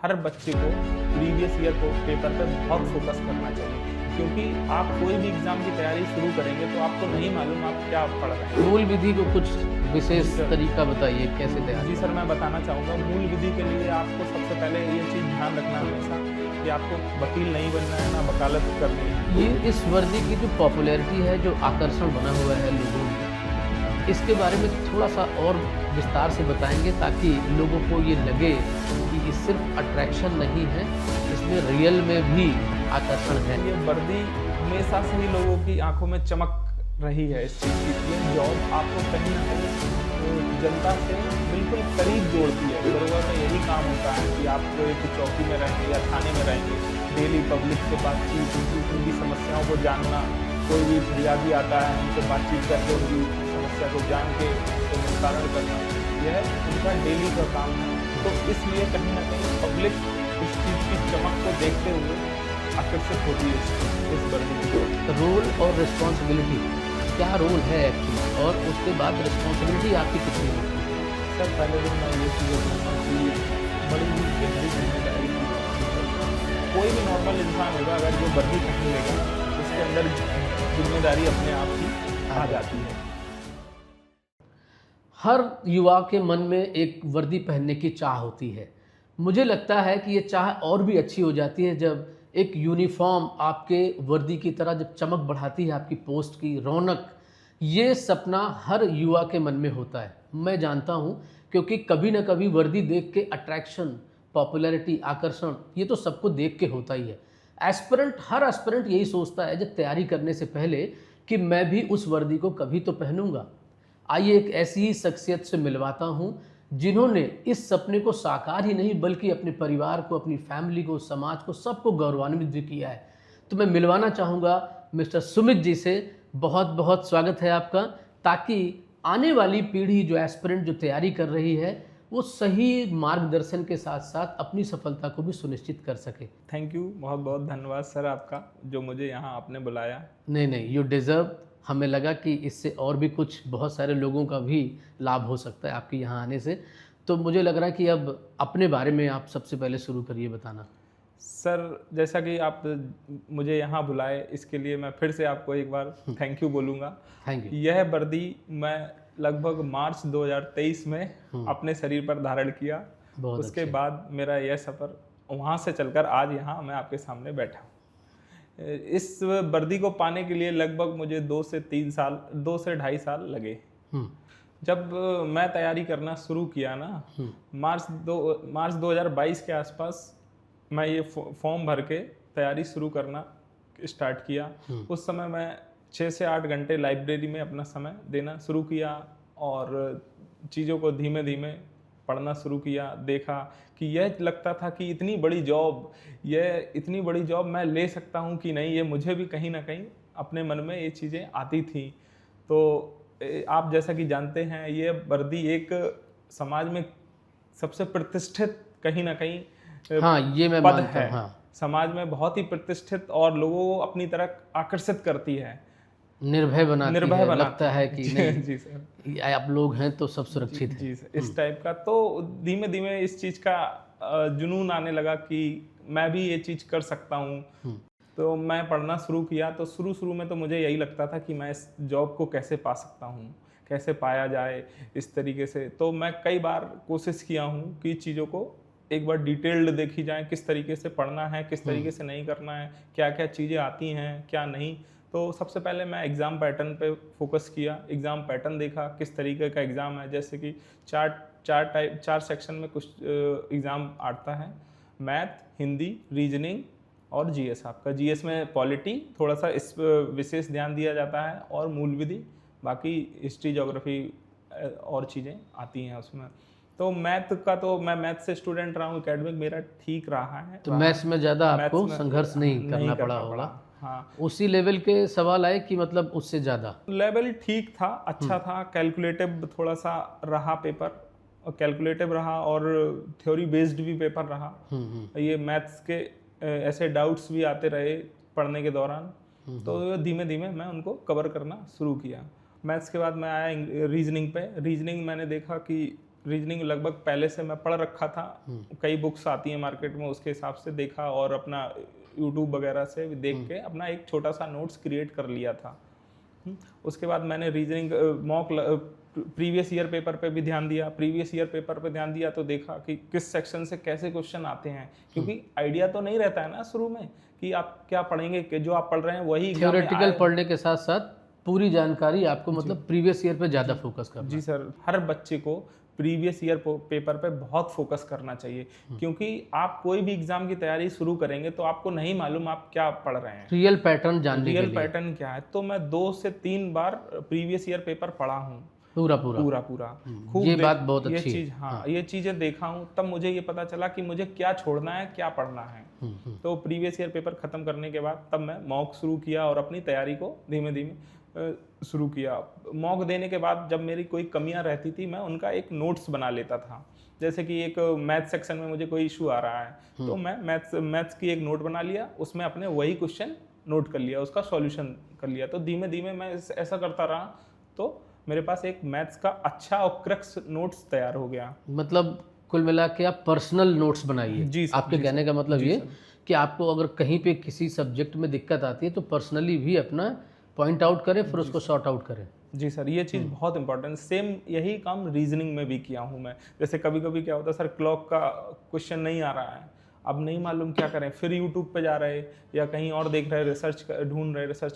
हर बच्चे को previous year को पेपर पर बहुत फोकस करना चाहिए, क्योंकि आप कोई भी एग्ज़ाम की तैयारी शुरू करेंगे तो आपको नहीं मालूम आप क्या पढ़ रहे हैं। मूल विधि को कुछ विशेष जी सर। तरीका बताइए कैसे तैयार जी सर, मैं बताना चाहूँगा मूल विधि के लिए आपको सबसे पहले ये चीज़ ध्यान रखना हमेशा कि आपको वकील नहीं बनना है, ना वकालत करनी है। ये इस वर्दी की जो पॉपुलैरिटी है, जो आकर्षण बना हुआ है लोगों में, इसके बारे में थोड़ा सा और विस्तार से बताएंगे ताकि लोगों को ये लगे कि ये सिर्फ अट्रैक्शन नहीं है, इसमें रियल में भी आकर्षण है। ये वर्दी हमेशा से ही लोगों की आंखों में चमक रही है इस चीज़ की। ये जॉब आपको कहीं ना कहीं जनता से बिल्कुल करीब जोड़ती है। दरोगा का यही काम होता है कि आप कोई एक चौकी में रहेंगे या थाने में रहेंगे, डेली पब्लिक से बातचीत, उनकी समस्याओं को जानना, कोई भी फरियादी आता है उनसे बातचीत करके उनकी समस्या को जान के उसको निस्तारण करना, यह उनका डेली का काम है। तो इसलिए कहीं ना कहीं पब्लिक इस चीज़ की चमक को देखते हुए आकर्षित होती है इस वर्दी की। रोल और रिस्पॉन्सिबिलिटी, क्या रोल है एक्चुअली, और उसके बाद रिस्पॉन्सिबिलिटी आपकी कितनी होती है? सर पहले दिन मैं ये चीज़ कहूँगा कि बड़ी ही गहरी जिम्मेदारी की बात है। कोई भी नॉर्मल इंसान होगा अगर जो वर्दी पहन लेगा उसके अंदर जिम्मेदारी अपने आप ही आ जाती है। हर युवा के मन में एक वर्दी पहनने की चाह होती है। मुझे लगता है कि ये चाह और भी अच्छी हो जाती है जब एक यूनिफॉर्म आपके वर्दी की तरह जब चमक बढ़ाती है आपकी पोस्ट की रौनक। ये सपना हर युवा के मन में होता है, मैं जानता हूँ, क्योंकि कभी ना कभी वर्दी देख के अट्रैक्शन, पॉपुलैरिटी, आकर्षण, ये तो सबको देख के होता ही है। हर एस्पिरेंट यही सोचता है जब तैयारी करने से पहले कि मैं भी उस वर्दी को कभी तो पहनूंगा। आइए एक ऐसी ही शख्सियत से मिलवाता हूँ जिन्होंने इस सपने को साकार ही नहीं बल्कि अपने परिवार को, अपनी फैमिली को, समाज को, सबको गौरवान्वित भी किया है। तो मैं मिलवाना चाहूँगा मिस्टर सुमित जी से। बहुत बहुत स्वागत है आपका, ताकि आने वाली पीढ़ी जो एस्पिरेंट जो तैयारी कर रही है वो सही मार्गदर्शन के साथ साथ अपनी सफलता को भी सुनिश्चित कर सके। थैंक यू, बहुत बहुत धन्यवाद सर आपका जो मुझे यहाँ आपने बुलाया। नहीं, यू डिज़र्व। हमें लगा कि इससे और भी कुछ बहुत सारे लोगों का भी लाभ हो सकता है आपके यहाँ आने से। तो मुझे लग रहा है कि अब अपने बारे में आप सबसे पहले शुरू करिए बताना। सर जैसा कि आप मुझे यहाँ बुलाए इसके लिए मैं फिर से आपको एक बार थैंक यू बोलूँगा। Thank you. यह वर्दी मैं लगभग मार्च 2023 में अपने शरीर पर धारण किया। बहुत उसके अच्छे। बाद मेरा यह सफ़र वहाँ से चलकर आज यहाँ मैं आपके सामने बैठा हूँ। इस वर्दी को पाने के लिए लगभग मुझे 2 से 2.5 साल लगे। जब मैं तैयारी करना शुरू किया ना, मार्च 2022 के आसपास मैं ये फॉर्म भर के तैयारी शुरू करना स्टार्ट किया। उस समय मैं 6 से 8 घंटे लाइब्रेरी में अपना समय देना शुरू किया और चीज़ों को धीमे धीमे पढ़ना शुरू किया। देखा कि यह लगता था कि इतनी बड़ी जॉब मैं ले सकता हूँ कि नहीं, ये मुझे भी कहीं ना कहीं अपने मन में ये चीज़ें आती थी। तो आप जैसा कि जानते हैं ये वर्दी एक समाज में सबसे प्रतिष्ठित कहीं ना कहीं ये मैं पद मानता है। हूँ। समाज में बहुत ही प्रतिष्ठित और लोगों को अपनी तरफ आकर्षित करती है, निर्भय बनाती है। लगता है कि जी, नहीं, जी सर, आप लोग हैं तो सब सुरक्षित है। जी सर, इस टाइप का। तो धीमे धीमे इस चीज़ का जुनून आने लगा कि मैं भी ये चीज़ कर सकता हूँ। तो मैं पढ़ना शुरू किया। तो शुरू में तो मुझे यही लगता था कि मैं इस जॉब को कैसे पा सकता हूँ, कैसे पाया जाए इस तरीके से। तो मैं कई बार कोशिश किया हूँ कि चीज़ों को एक बार डिटेल्ड देखी जाए, किस तरीके से पढ़ना है, किस तरीके से नहीं करना है, क्या क्या चीज़ें आती हैं, क्या नहीं। तो सबसे पहले मैं एग्ज़ाम पैटर्न पे फोकस किया। एग्ज़ाम पैटर्न देखा किस तरीके का एग्ज़ाम है। जैसे कि चार सेक्शन में कुछ एग्ज़ाम आता है, मैथ, हिंदी, रीजनिंग और जीएस। आपका जीएस में पॉलिटी थोड़ा सा इस विशेष ध्यान दिया जाता है और मूल विधि, बाकी हिस्ट्री, ज्योग्राफी और चीज़ें आती हैं उसमें। तो मैथ का तो मैं मैथ से स्टूडेंट रहा हूँ, एकेडमिक मेरा ठीक रहा है। तो मैथ्स में ज़्यादा आपको में संघर्ष नहीं करना पड़ा होगा। हाँ, उसी लेवल के सवाल आए कि मतलब उससे ज़्यादा? लेवल ठीक था, अच्छा था। कैलकुलेटिव थोड़ा सा रहा पेपर, और कैलकुलेटिव रहा और थ्योरी बेस्ड भी पेपर रहा। ये मैथ्स के ऐसे डाउट्स भी आते रहे पढ़ने के दौरान। तो धीमे धीमे मैं उनको कवर करना शुरू किया। मैथ्स के बाद मैं आया रीजनिंग पे। रीजनिंग मैंने देखा कि रीजनिंग लगभग पहले से मैं पढ़ रखा था, कई बुक्स आती हैं मार्केट में, उसके हिसाब से देखा और अपना यूट्यूब वगैरह से भी देख के अपना एक छोटा सा नोट्स क्रिएट कर लिया था। उसके बाद मैंने reasoning mock previous year paper पे भी ध्यान दिया। प्रीवियस ईयर पेपर पे ध्यान दिया तो देखा कि किस सेक्शन से कैसे क्वेश्चन आते हैं, क्योंकि आइडिया तो नहीं रहता है ना शुरू में कि आप क्या पढ़ेंगे, कि जो आप पढ़ रहे हैं वही थ्योरेटिकल पढ़ने के साथ साथ पूरी जानकारी आपको मतलब प्रीवियस ईयर पे ज़्यादा फोकस करना। जी सर, हर बच्चे को प्रीवियस ईयर पेपर पे बहुत फोकस करना चाहिए, क्योंकि आप कोई भी एग्जाम की तैयारी शुरू करेंगे तो आपको नहीं मालूम आप क्या पढ़ रहे हैं, रियल पैटर्न जानने के लिए। रियल पैटर्न क्या है। तो मैं 2 से 3 बार प्रीवियस ईयर पेपर पढ़ा हूँ, पूरा खूब ये बात बहुत अच्छी ये चीज, हाँ ये चीजें देखा हूँ, तब मुझे ये पता चला कि मुझे क्या छोड़ना है, क्या पढ़ना है। तो प्रीवियस ईयर पेपर खत्म करने के बाद तब मैं मॉक शुरू किया और अपनी तैयारी को धीमे धीमे शुरू किया। मॉक देने के बाद जब मेरी कोई कमियां रहती थी मैं उनका एक नोट्स बना लेता था। जैसे कि एक मैथ सेक्शन में मुझे कोई इशू आ रहा है तो मैं मैथ्स की एक नोट बना लिया, उसमें अपने वही क्वेश्चन नोट कर लिया, उसका सॉल्यूशन कर लिया। तो धीमे धीमे मैं ऐसा करता रहा तो मेरे पास एक मैथ्स का अच्छा और क्रक्स नोट्स तैयार हो गया। मतलब कुल मिला के आप पर्सनल नोट्स बनाइए। जी सर, आपके कहने का मतलब ये कि आपको अगर कहीं पे किसी सब्जेक्ट में दिक्कत आती है तो पर्सनली भी अपना पॉइंट आउट करें, फिर उसको सॉर्ट आउट करें। जी सर, ये चीज़ बहुत इंपॉर्टेंट। सेम यही काम रीजनिंग में भी किया हूँ मैं। जैसे कभी कभी क्या होता है सर, क्लॉक का क्वेश्चन नहीं आ रहा है, अब नहीं मालूम क्या करें, फिर यूट्यूब पे जा रहे या कहीं और देख रहे, रिसर्च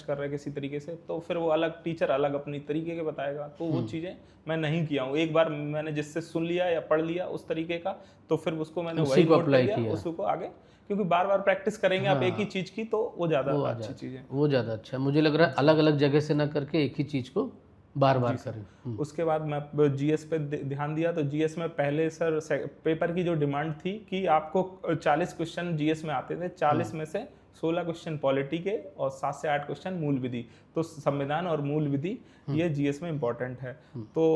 कर रहे किसी तरीके से, तो फिर वो अलग टीचर अलग अपनी तरीके के बताएगा, तो वो चीज़ें मैं नहीं किया हूँ। एक बार मैंने जिससे सुन लिया या पढ़ लिया उस तरीके का, तो फिर उसको मैंने वही नोट कर लिया, उसको आगे, क्योंकि बार बार प्रैक्टिस करेंगे आप एक ही चीज़ की तो वो ज़्यादा अच्छी चीज़ है। वो ज़्यादा अच्छा, मुझे लग रहा है अलग अलग जगह से ना करके एक ही चीज़ को बार बार करें। उसके बाद मैं जीएस पे ध्यान दिया। तो जीएस में पहले सर पेपर की जो डिमांड थी कि आपको 40 क्वेश्चन जीएस में आते थे, 40 में से 16 क्वेश्चन पॉलिटी के और 7 से 8 क्वेश्चन मूल विधि। तो संविधान और मूल विधि ये जीएस में इम्पोर्टेंट है। तो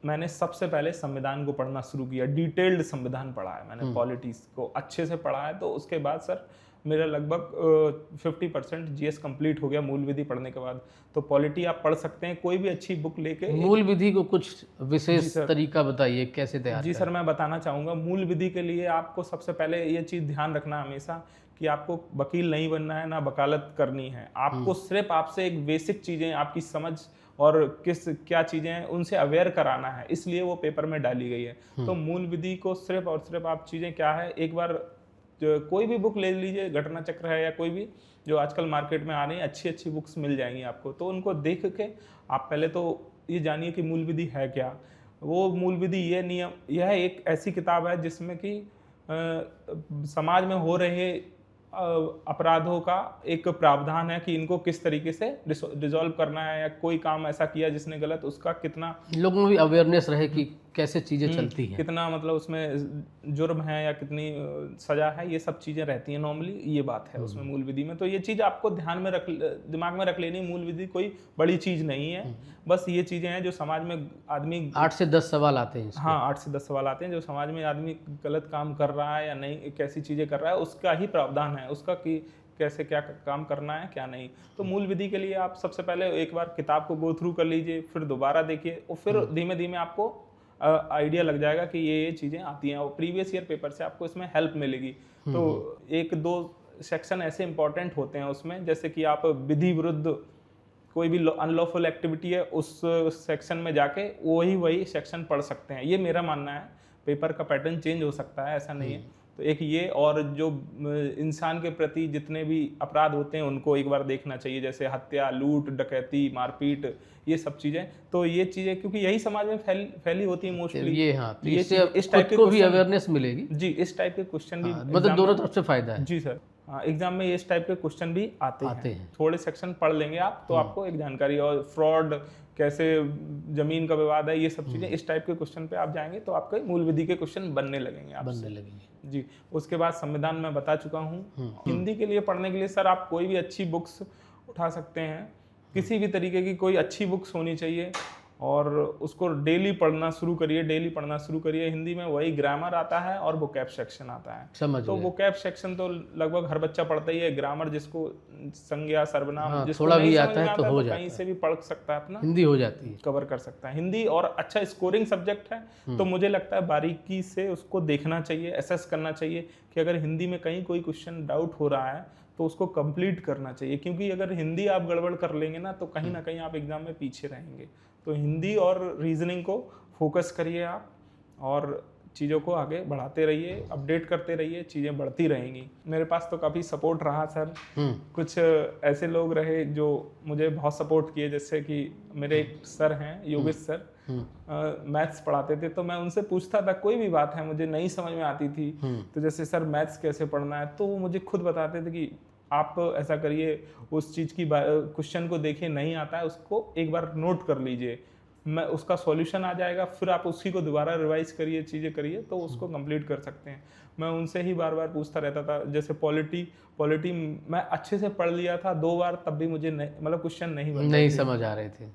मैंने सबसे पहले संविधान को पढ़ना शुरू किया, डिटेल्ड संविधान पढ़ा है मैंने, पॉलिटिक्स को अच्छे से पढ़ा है। तो उसके बाद सर मेरा लगभग 50% जीएस कंप्लीट हो गया मूल विधि पढ़ने के बाद। तो पॉलिटी आप पढ़ सकते हैं कोई भी अच्छी बुक लेके। मूल विधि को कुछ विशेष तरीका बताइए कैसे तैयार जी सर, मैं बताना चाहूँगा। मूल विधि के लिए आपको सबसे पहले ये चीज़ ध्यान रखना हमेशा कि आपको वकील नहीं बनना है, ना वकालत करनी है। आपको सिर्फ आपसे एक बेसिक चीज़ें, आपकी समझ और क्या चीज़ें हैं उनसे अवेयर कराना है, इसलिए वो पेपर में डाली गई है। तो मूल विधि को सिर्फ और सिर्फ आप चीज़ें क्या है, एक बार कोई भी बुक ले लीजिए, घटना चक्र है या कोई भी जो आजकल मार्केट में आ रही है, अच्छी अच्छी बुक्स मिल जाएंगी आपको। तो उनको देख के आप पहले तो ये जानिए कि मूल विधि है क्या। वो मूल विधि ये नियम, यह एक ऐसी किताब है जिसमें कि समाज में हो रहे अपराधों का एक प्रावधान है कि इनको किस तरीके से रिजॉल्व करना है, या कोई काम ऐसा किया जिसने गलत, उसका कितना लोगों में भी अवेयरनेस रहे कि कैसे चीज़ें चलती हैं, कितना मतलब उसमें जुर्म है या कितनी सजा है, ये सब चीज़ें रहती हैं नॉर्मली। ये बात है उसमें मूल विधि में। तो ये चीज़ आपको दिमाग में रख लेनी। मूल विधि कोई बड़ी चीज़ नहीं है, बस ये चीज़ें हैं जो समाज में आदमी 8 से 10 सवाल आते हैं। हाँ, 8 से 10 सवाल आते हैं जो समाज में आदमी गलत काम कर रहा है या नहीं, कैसी चीज़ें कर रहा है, उसका ही प्रावधान है उसका कि कैसे क्या काम करना है क्या नहीं। तो मूल विधि के लिए आप सबसे पहले एक बार किताब को गो थ्रू कर लीजिए, फिर दोबारा देखिए और फिर धीमे धीमे आपको आइडिया लग जाएगा कि ये चीज़ें आती हैं और प्रीवियस ईयर पेपर से आपको इसमें हेल्प मिलेगी। तो 1-2 सेक्शन ऐसे इंपॉर्टेंट होते हैं उसमें, जैसे कि आप विधि विरुद्ध कोई भी अनलॉफुल एक्टिविटी है उस सेक्शन में जाके वही सेक्शन पढ़ सकते हैं। ये मेरा मानना है। पेपर का पैटर्न चेंज हो सकता है, ऐसा नहीं है। तो एक ये, और जो इंसान के प्रति जितने भी अपराध होते हैं उनको एक बार देखना चाहिए, जैसे हत्या, लूट, डकैती, मारपीट, ये सब चीज़ें। तो ये चीज़ें क्योंकि यही समाज में फैली होती है मोस्टली। ये हाँ, तो इससे इस टाइप को भी अवेयरनेस मिलेगी। जी, इस टाइप के क्वेश्चन भी मतलब दोनों तरफ से फायदा है। जी सर, हाँ, एग्जाम में इस टाइप के क्वेश्चन भी आते हैं। थोड़े सेक्शन पढ़ लेंगे आप तो आपको एक जानकारी, और फ्रॉड कैसे, जमीन का विवाद है, ये सब चीज़ें, इस टाइप के क्वेश्चन पे आप जाएंगे तो आपके मूल विधि के क्वेश्चन बनने लगेंगे जी। उसके बाद संविधान में बता चुका हूँ। हिंदी के लिए पढ़ने के लिए सर आप कोई भी अच्छी बुक्स उठा सकते हैं, किसी भी तरीके की कोई अच्छी बुक्स होनी चाहिए। और उसको डेली पढ़ना शुरू करिए। हिंदी में वही ग्रामर आता है और वोकैब सेक्शन आता है। समझ तो गया। वोकैब सेक्शन तो लगभग हर बच्चा पढ़ता ही है। ग्रामर जिसको संज्ञा सर्वनाम हाँ, जिसको थोड़ा नहीं भी समझ आता में है आता तो है हो तो जाता कहीं है, से भी पढ़ सकता है, अपना हिंदी हो जाती है। कवर कर सकता है। हिंदी और अच्छा स्कोरिंग सब्जेक्ट है, तो मुझे लगता है बारीकी से उसको देखना चाहिए, एसेस करना चाहिए कि अगर हिंदी में कहीं कोई क्वेश्चन डाउट हो रहा है तो उसको कंप्लीट करना चाहिए, क्योंकि अगर हिंदी आप गड़बड़ कर लेंगे ना तो कहीं ना कहीं आप एग्जाम में पीछे रहेंगे। तो हिंदी और रीजनिंग को फोकस करिए आप, और चीज़ों को आगे बढ़ाते रहिए, अपडेट करते रहिए, चीज़ें बढ़ती रहेंगी। मेरे पास तो काफ़ी सपोर्ट रहा सर। कुछ ऐसे लोग रहे जो मुझे बहुत सपोर्ट किए, जैसे कि मेरे एक सर हैं योगेश सर, मैथ्स पढ़ाते थे। तो मैं उनसे पूछता था, कोई भी बात है मुझे नहीं समझ में आती थी, तो जैसे सर मैथ्स कैसे पढ़ना है, तो वो मुझे खुद बताते थे कि आप ऐसा करिए, उस चीज़ की क्वेश्चन को देखिए, नहीं आता है उसको एक बार नोट कर लीजिए, मैं उसका सॉल्यूशन आ जाएगा, फिर आप उसी को दोबारा रिवाइज करिए, चीज़ें करिए तो उसको कंप्लीट कर सकते हैं। मैं उनसे ही बार बार पूछता रहता था। जैसे पॉलिटी मैं अच्छे से पढ़ लिया था 2 बार, तब भी मुझे मतलब क्वेश्चन नहीं बन रहे नहीं थे। समझ आ रहे थे।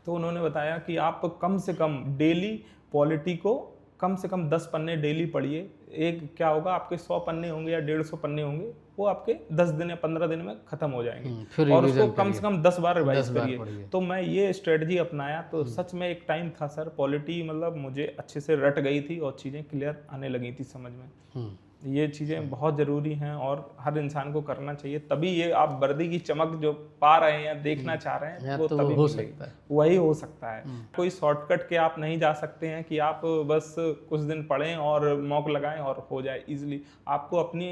तो उन्होंने बताया कि आप कम से कम डेली पॉलिटी को कम से कम 10 पन्ने डेली पढ़िए। एक क्या होगा, आपके 100 पन्ने होंगे या 150 पन्ने होंगे, वो आपके 10 दिन या 15 दिन में खत्म हो जाएंगे। फिर और उसको रिवीजन कम करिए, से कम 10 बार रिवाइज 10 बार करिए। पढ़िए। तो मैं ये स्ट्रेटजी अपनाया, तो सच में एक टाइम था सर, पॉलिटी मतलब मुझे अच्छे से रट गई थी और चीज़ें क्लियर आने लगी थी समझ में। ये चीज़ें बहुत ज़रूरी हैं और हर इंसान को करना चाहिए, तभी ये आप वर्दी की चमक जो पा रहे हैं या देखना चाह रहे हैं वो तो तभी हो मिलेगी। सकता है। वही हो सकता है। कोई शॉर्टकट के आप नहीं जा सकते हैं कि आप बस कुछ दिन पढ़ें और मॉक लगाएं और हो जाए इजीली। आपको अपनी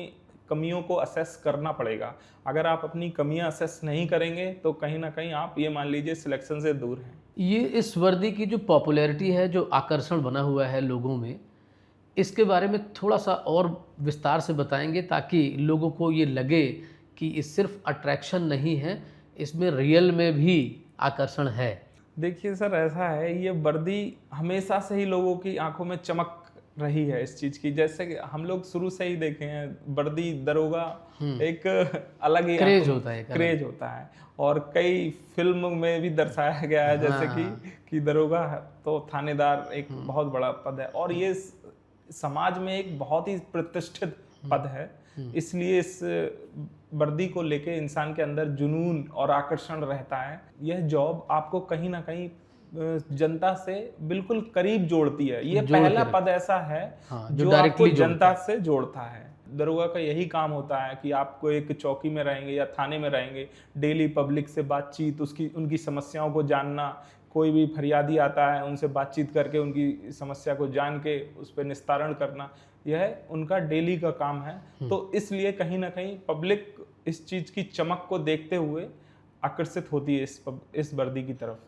कमियों को असेस करना पड़ेगा। अगर आप अपनी कमियां असेस नहीं करेंगे तो कहीं ना कहीं आप ये मान लीजिए सिलेक्शन से दूर हैं। ये इस वर्दी की जो पॉपुलैरिटी है, जो आकर्षण बना हुआ है लोगों में, इसके बारे में थोड़ा सा और विस्तार से बताएंगे ताकि लोगों को ये लगे कि ये सिर्फ अट्रैक्शन नहीं है, इसमें रियल में भी आकर्षण है। देखिए सर, ऐसा है, ये वर्दी हमेशा से ही लोगों की आंखों में चमक रही है इस चीज की। जैसे कि हम लोग शुरू से ही देखे हैं, वर्दी दरोगा एक अलग ही क्रेज होता है, एक अलग। क्रेज होता है, और कई फिल्म में भी दर्शाया गया है, जैसे कि दरोगा तो थानेदार एक बहुत बड़ा पद है, और ये समाज में एक बहुत ही प्रतिष्ठित पद है। इसलिए इस वर्दी को लेके इंसान के अंदर जुनून और आकर्षण रहता है। यह जॉब आपको कहीं ना कहीं जनता से बिल्कुल करीब जोड़ती है। ये पहला पद ऐसा है जो आपको जनता से जोड़ता है। दरोगा का यही काम होता है कि आपको एक चौकी में रहेंगे या थाने में रहेंगे, डेली पब्लिक से बातचीत, उनकी समस्याओं को जानना, कोई भी फरियादी आता है उनसे बातचीत करके उनकी समस्या को जान के उस पर निस्तारण करना, यह उनका डेली का काम है। तो इसलिए कहीं ना कहीं पब्लिक इस चीज की चमक को देखते हुए आकर्षित होती है इस वर्दी की तरफ।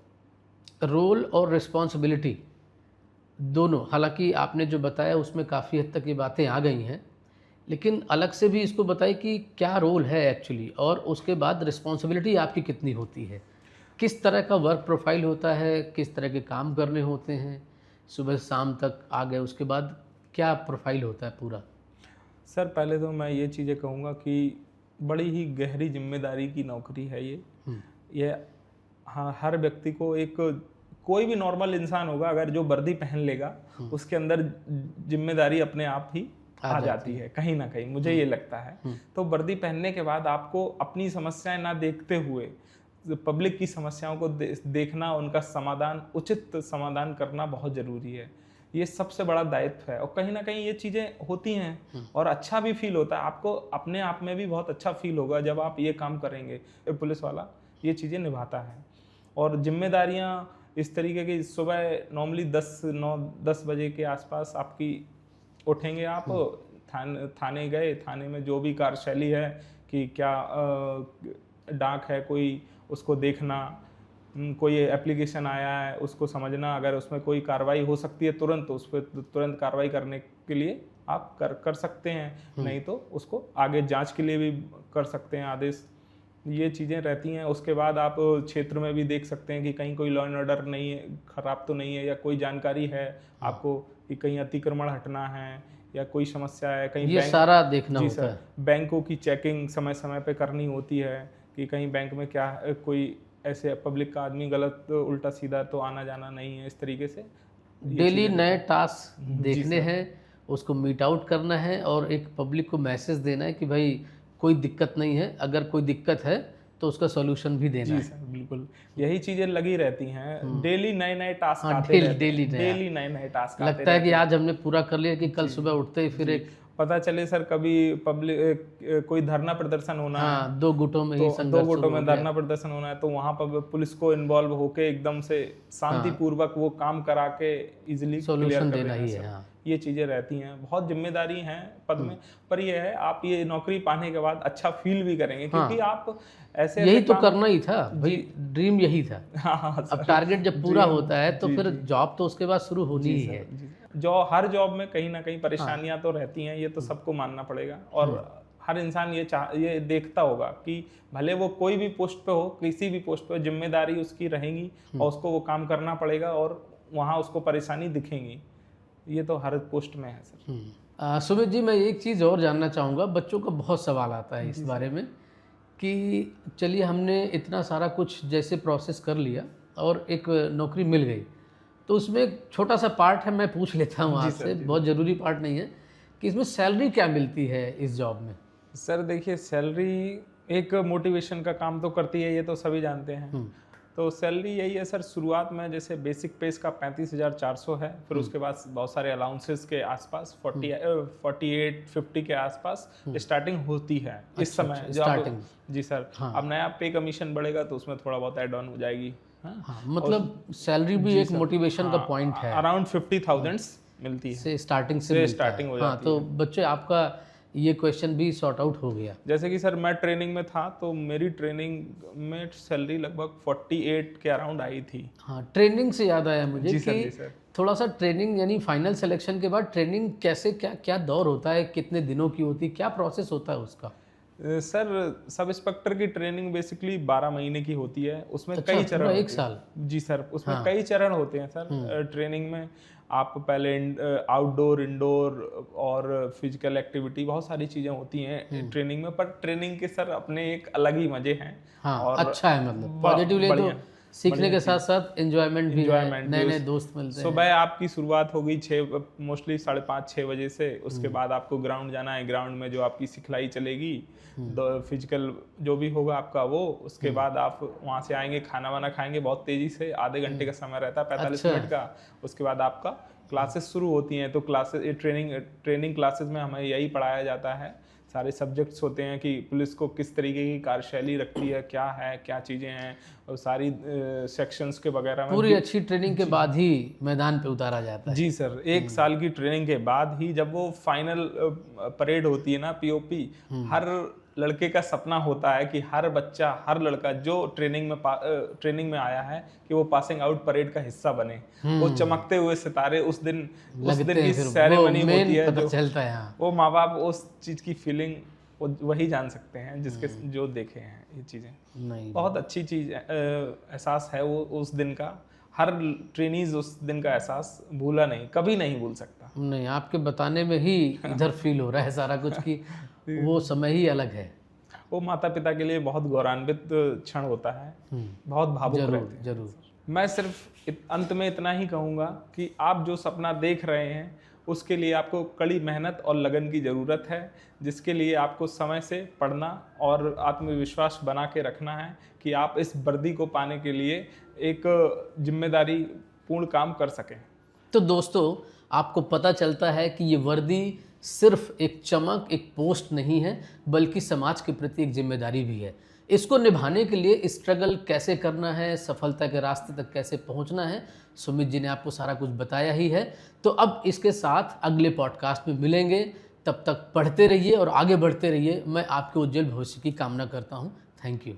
रोल और रिस्पॉन्सिबिलिटी दोनों, हालांकि आपने जो बताया उसमें काफ़ी हद तक ये बातें आ गई हैं, लेकिन अलग से भी इसको बताइए कि क्या रोल है एक्चुअली, और उसके बाद रिस्पॉन्सिबिलिटी आपकी कितनी होती है, किस तरह का वर्क प्रोफाइल होता है, किस तरह के काम करने होते हैं, सुबह शाम तक आ गए उसके बाद क्या प्रोफाइल होता है पूरा? सर पहले तो मैं ये चीज़ें कहूँगा कि बड़ी ही गहरी जिम्मेदारी की नौकरी है ये। हाँ, हर व्यक्ति को, एक कोई भी नॉर्मल इंसान होगा अगर जो वर्दी पहन लेगा, उसके अंदर जिम्मेदारी अपने आप ही आ जाती है कहीं ना कहीं, मुझे ये लगता है। तो वर्दी पहनने के बाद आपको अपनी समस्याएं ना देखते हुए पब्लिक की समस्याओं को देखना, उनका समाधान, उचित समाधान करना बहुत जरूरी है। ये सबसे बड़ा दायित्व है, और कहीं ना कहीं ये चीज़ें होती हैं और अच्छा भी फील होता है। आपको अपने आप में भी बहुत अच्छा फील होगा जब आप ये काम करेंगे। पुलिस वाला ये चीज़ें निभाता है, और जिम्मेदारियाँ इस तरीके की, सुबह नॉर्मली 10 बजे के आसपास आपकी उठेंगे आप, थाने गए, थाने में जो भी कार्यशैली है कि क्या डाक है कोई, उसको देखना, कोई एप्लीकेशन आया है उसको समझना, अगर उसमें कोई कार्रवाई हो सकती है तुरंत, उस पर तुरंत कार्रवाई करने के लिए आप कर सकते हैं, नहीं तो उसको आगे जांच के लिए भी कर सकते हैं आदेश। ये चीज़ें रहती हैं। उसके बाद आप क्षेत्र में भी देख सकते हैं कि कहीं कोई लॉ एंड ऑर्डर नहीं है, खराब तो नहीं है, या कोई जानकारी है आपको कि कहीं अतिक्रमण हटना है या कोई समस्या है, कहीं ये सारा देखना जी होता है। सर, बैंकों की चेकिंग समय समय पे करनी होती है कि कहीं बैंक में क्या कोई ऐसे पब्लिक का आदमी गलत उल्टा सीधा तो आना जाना नहीं है इस तरीके से। डेली नए टास्क जी देखने सर। हैं, उसको मीट आउट करना है और एक पब्लिक को मैसेज देना है कि भाई कोई दिक्कत नहीं है, अगर कोई दिक्कत है तो उसका सॉल्यूशन भी देना जी है। सर बिल्कुल, यही चीजें लगी रहती हैं। डेली नए नए टास्क हाँ, आते रहते हैं, डेली नया। डेली नए नए टास्क आते लगता है कि रहते हैं। आज हमने पूरा कर लिया कि कल सुबह उठते ही फिर एक पता चले सर कभी पब्लिक कोई धरना प्रदर्शन होना है, हाँ 2 गुटों में ही तो 2 संघर्ष गुटों शुरू में हो गया। धरना प्रदर्शन होना है, तो वहां पर पुलिस को इन्वॉल्व होके एकदम से शांतिपूर्वक वो काम करा के इजीली सॉल्यूशन देना ही है। हाँ, ये चीजें रहती हैं। बहुत जिम्मेदारी हैं पद में, पर ये है आप ये नौकरी पाने के बाद अच्छा फील भी करेंगे, क्योंकि आप ऐसे यही तो करना ही था भाई, ड्रीम यही था। हाँ हाँ अब टारगेट जब पूरा होता है तो जी, फिर जॉब तो उसके बाद शुरू होनी ही है। हर जॉब में कहीं ना कहीं परेशानियां तो रहती हैं, ये तो सबको मानना पड़ेगा। और हर इंसान ये देखता होगा कि भले वो कोई भी पोस्ट पे हो, किसी भी पोस्ट पे हो, जिम्मेदारी उसकी रहेगी और उसको वो काम करना पड़ेगा और वहाँ उसको परेशानी दिखेंगी। ये तो हर पोस्ट में है सर। सुमित जी, मैं एक चीज़ और जानना चाहूँगा, बच्चों का बहुत सवाल आता है इस बारे में कि चलिए हमने इतना सारा कुछ जैसे प्रोसेस कर लिया और एक नौकरी मिल गई, तो उसमें एक छोटा सा पार्ट है, मैं पूछ लेता हूँ आपसे, बहुत ज़रूरी पार्ट नहीं है, कि इसमें सैलरी क्या मिलती है इस जॉब में? सर देखिए, सैलरी एक मोटिवेशन का काम तो करती है, ये तो सभी जानते हैं। तो सैलरी यही है सर, शुरुआत में जैसे बेसिक पे इसका 35,400 है, फिर उसके बाद बहुत सारे अलाउंसेस के आसपास 48-50 के आसपास स्टार्टिंग होती है इस समय। स्टार्टिंग जी सर। अब नया पे कमीशन बढ़ेगा तो उसमें थोड़ा बहुत ऐड ऑन हो जाएगी। हाँ, मतलब सैलरी भी एक मोटिवेशन का पॉइंट है। अराउंड 50,000 मिलती है से स्टार्टिंग से स्टार्टिंग हो जाती हाँ, तो बच्चे आपका ये क्वेश्चन भी सॉर्ट आउट हो गया। जैसे कि सर मैं ट्रेनिंग में था, तो मेरी ट्रेनिंग में सैलरी लगभग 48 के अराउंड आई थी। हाँ, ट्रेनिंग से याद आया मुझे जी कि सर। थोड़ा सा ट्रेनिंग, यानी फाइनल सिलेक्शन के बाद ट्रेनिंग कैसे, क्या क्या दौर होता है, कितने दिनों की होती है, क्या प्रोसेस होता है उसका? सर सब इंस्पेक्टर की ट्रेनिंग बेसिकली 12 महीने की होती है, उसमें अच्छा, कई चरण पूरा 1 होते हैं। साल? जी सर, उसमें कई चरण होते हैं सर। ट्रेनिंग में आप पहले आउटडोर, इंडोर और फिजिकल एक्टिविटी, बहुत सारी चीज़ें होती हैं ट्रेनिंग में, पर ट्रेनिंग के सर अपने एक अलग ही मजे हैं। हाँ, और अच्छा है, मतलब पॉजिटिवली तो सीखने के साथ साथ एंजॉयमेंट भी है, नए नए दोस्त मिलते हैं। सुबह आपकी शुरुआत होगी मोस्टली 5:30-6 बजे से। उसके बाद आपको ग्राउंड जाना है, ग्राउंड में जो आपकी सिखलाई चलेगी, फिजिकल जो भी होगा आपका वो, उसके बाद आप वहाँ से आएंगे, खाना वाना खाएंगे बहुत तेजी से, आधे घंटे का समय रहता है, 45 मिनट का। उसके बाद आपका क्लासेस शुरू होती हैं। तो क्लासेस, ट्रेनिंग क्लासेस में हमें यही पढ़ाया जाता है, सारे सब्जेक्ट्स होते हैं कि पुलिस को किस तरीके की कार्यशैली रखती है, क्या चीज़ें हैं, और सारी सेक्शंस के वगैरह में पूरी अच्छी ट्रेनिंग के बाद ही मैदान पे उतारा जाता है। जी सर, 1 साल की ट्रेनिंग के बाद ही जब वो फाइनल परेड होती है ना, पीओपी, हर लड़के का सपना होता है कि हर बच्चा, हर लड़का जो ट्रेनिंग में आया है कि वो पासिंग आउट परेड का हिस्सा बने। वो चमकते हुए सितारे उस दिन की सेरेमनी होती है, जो चलता है। हाँ, वो माँ बाप उस चीज की फीलिंग वही जान सकते हैं जिसके जो देखे हैं ये चीजें। नहीं, बहुत अच्छी चीज, एहसास है वो उस दिन का। हर ट्रेनीज उस दिन का एहसास भूला नहीं, कभी नहीं भूल सकता। नहीं, आपके बताने में ही इधर फील हो रहा है सारा कुछ कि वो समय ही अलग है। वो माता पिता के लिए बहुत गौरवान्वित क्षण होता है, बहुत भावुक रहते हैं। जरूर। मैं सिर्फ अंत में इतना ही कहूँगा कि आप जो सपना देख रहे हैं उसके लिए आपको कड़ी मेहनत और लगन की ज़रूरत है, जिसके लिए आपको समय से पढ़ना और आत्मविश्वास बना के रखना है कि आप इस वर्दी को पाने के लिए एक जिम्मेदारी पूर्ण काम कर सकें। तो दोस्तों, आपको पता चलता है कि ये वर्दी सिर्फ एक चमक, एक पोस्ट नहीं है, बल्कि समाज के प्रति एक जिम्मेदारी भी है। इसको निभाने के लिए स्ट्रगल कैसे करना है, सफलता के रास्ते तक कैसे पहुंचना है, सुमित जी ने आपको सारा कुछ बताया ही है। तो अब इसके साथ अगले पॉडकास्ट में मिलेंगे, तब तक पढ़ते रहिए और आगे बढ़ते रहिए। मैं आपके उज्जवल भविष्य की कामना करता हूँ। Thank you.